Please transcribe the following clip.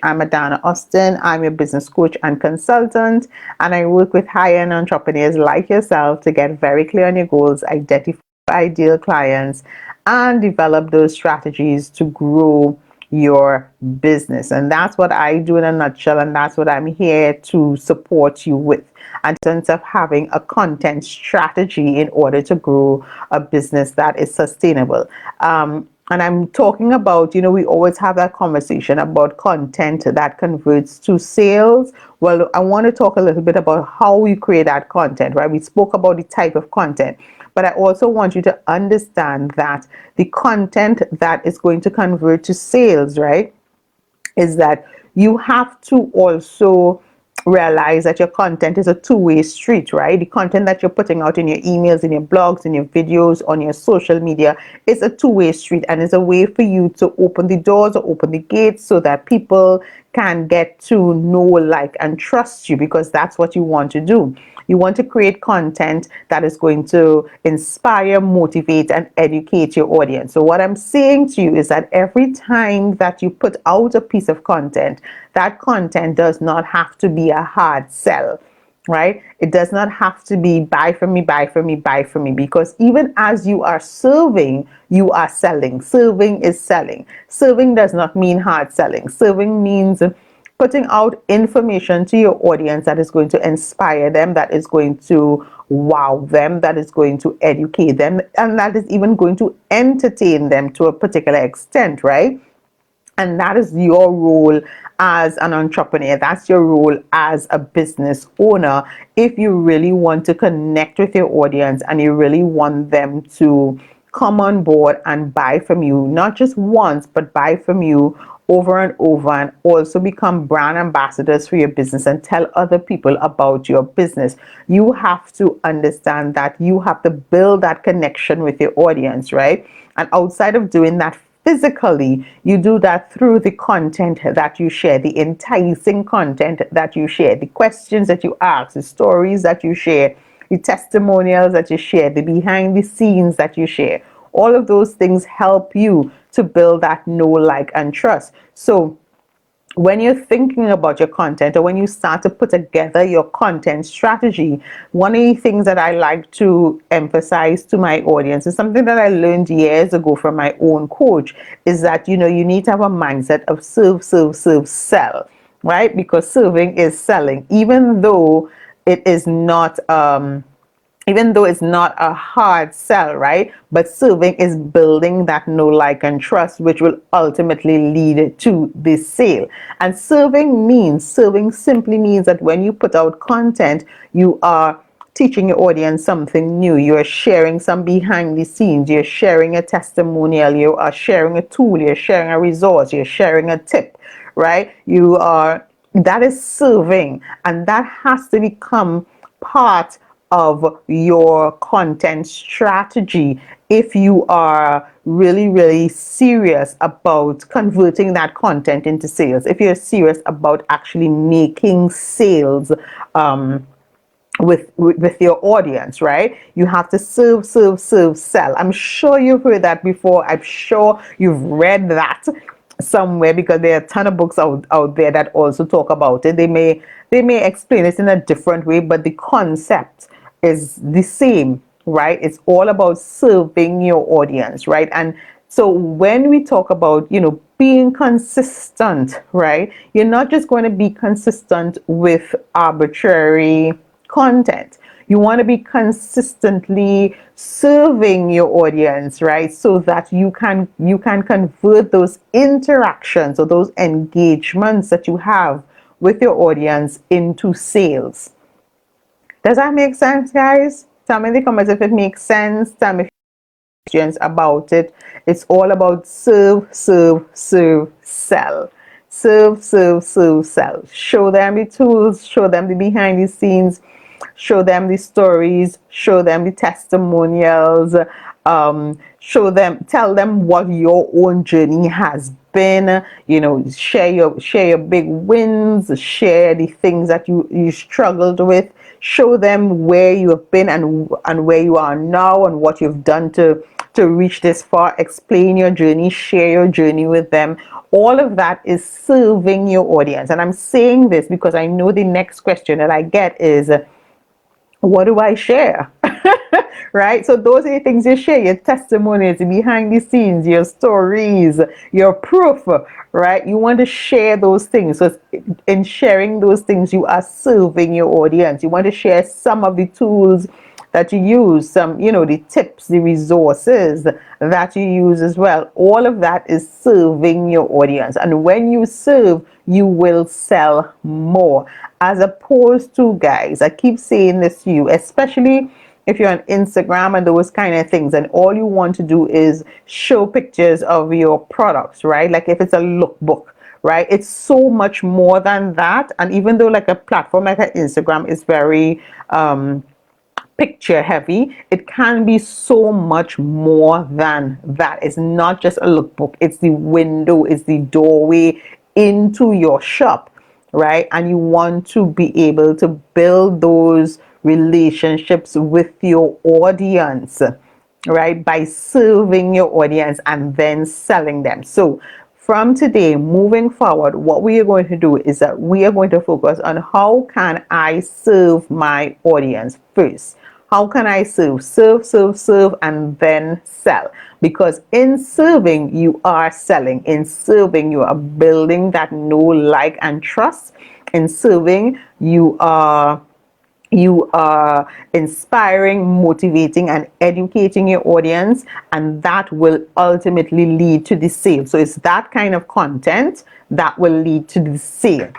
I'm Adanna Austin. I'm your business coach and consultant, and I work with high-end entrepreneurs like yourself to get very clear on your goals, identify ideal clients, and develop those strategies to grow your business. And that's what I do in a nutshell, and that's what I'm here to support you with. And in terms of having a content strategy in order to grow a business that is sustainable. And I'm talking about, we always have that conversation about content that converts to sales. Well, I want to talk a little bit about how we create that content, right? We spoke about the type of content, but I also want you to understand that the content that is going to convert to sales, right, is that you have to also realize that your content is a two-way street, right? The content that you're putting out in your emails, in your blogs, in your videos, on your social media is a two-way street, and is a way for you to open the doors or open the gates so that people can get to know, like, and trust you, because that's what you want to do. You want to create content that is going to inspire, motivate, and educate your audience. So what I'm saying to you is that every time that you put out a piece of content, that content does not have to be a hard sell, right? It does not have to be buy from me, buy from me, buy from me, because even as you are serving, you are selling. Serving is selling. Serving does not mean hard selling. Serving means putting out information to your audience that is going to inspire them, that is going to wow them, that is going to educate them, and that is even going to entertain them to a particular extent, right? And that is your role as an entrepreneur. That's your role as a business owner. If you really want to connect with your audience and you really want them to come on board and buy from you, not just once, but buy from you over and over, and also become brand ambassadors for your business and tell other people about your business, you have to understand that you have to build that connection with your audience, right? And outside of doing that physically, you do that through the content that you share, the enticing content that you share, the questions that you ask, the stories that you share, the testimonials that you share, the behind the scenes that you share. All of those things help you to build that know, like, and trust. So when you're thinking about your content, or when you start to put together your content strategy, one of the things that I like to emphasize to my audience is something that I learned years ago from my own coach, is that, you need to have a mindset of serve, serve, serve, sell, right? Because serving is selling, even though it is not, even though it's not a hard sell, right? But serving is building that know, like, and trust, which will ultimately lead to the sale. And serving simply means that when you put out content, you are teaching your audience something new. You're sharing some behind the scenes. You're sharing a testimonial. You are sharing a tool. You're sharing a resource. You're sharing a tip, right? That is serving. And that has to become part of your content strategy if you are really, really serious about converting that content into sales. If you're serious about actually making sales, with your audience, right? You have to serve, serve, serve, sell. I'm sure you've heard that before. I'm sure you've read that somewhere, because there are a ton of books out there that also talk about it. They may explain it in a different way, but the concept is the same, right? It's all about serving your audience, right? And so when we talk about, being consistent, right? You're not just going to be consistent with arbitrary content. You want to be consistently serving your audience, right? So that you can convert those interactions or those engagements that you have with your audience into sales. Does that make sense, guys? Tell me in the comments if it makes sense. Tell me if you have questions about it. It's all about serve, serve, serve, sell. Serve, serve, serve, sell. Show them the tools, show them the behind the scenes, show them the stories, show them the testimonials, tell them what your own journey has been. Share your big wins, share the things that you struggled with, show them where you have been and where you are now, and what you've done to to reach this far, explain your journey, share your journey with them. All of that is serving your audience. And I'm saying this because I know the next question that I get is, what do I share? Right? So those are the things you share, your testimonies, behind the scenes, your stories, your proof, right? You want to share those things. So in sharing those things, you are serving your audience. You want to share some of the tools that you use, some, the tips, the resources that you use as well. All of that is serving your audience. And when you serve, you will sell more. As opposed to, guys, I keep saying this to you, especially if you're on Instagram and those kind of things, and all you want to do is show pictures of your products, right? Like if it's a lookbook, right? It's so much more than that. And even though like a platform like Instagram is very picture heavy, it can be so much more than that. It's not just a lookbook, it's the window, it's the doorway into your shop, right? And you want to be able to build those relationships with your audience, right? By serving your audience and then selling them. So from today moving forward, what we are going to do is that we are going to focus on how can I serve my audience first. How can I serve, and then sell? Because in serving, you are selling. In serving, you are building that know, like, and trust. In serving, you are inspiring, motivating, and educating your audience, and that will ultimately lead to the sale. So it's that kind of content that will lead to the sale.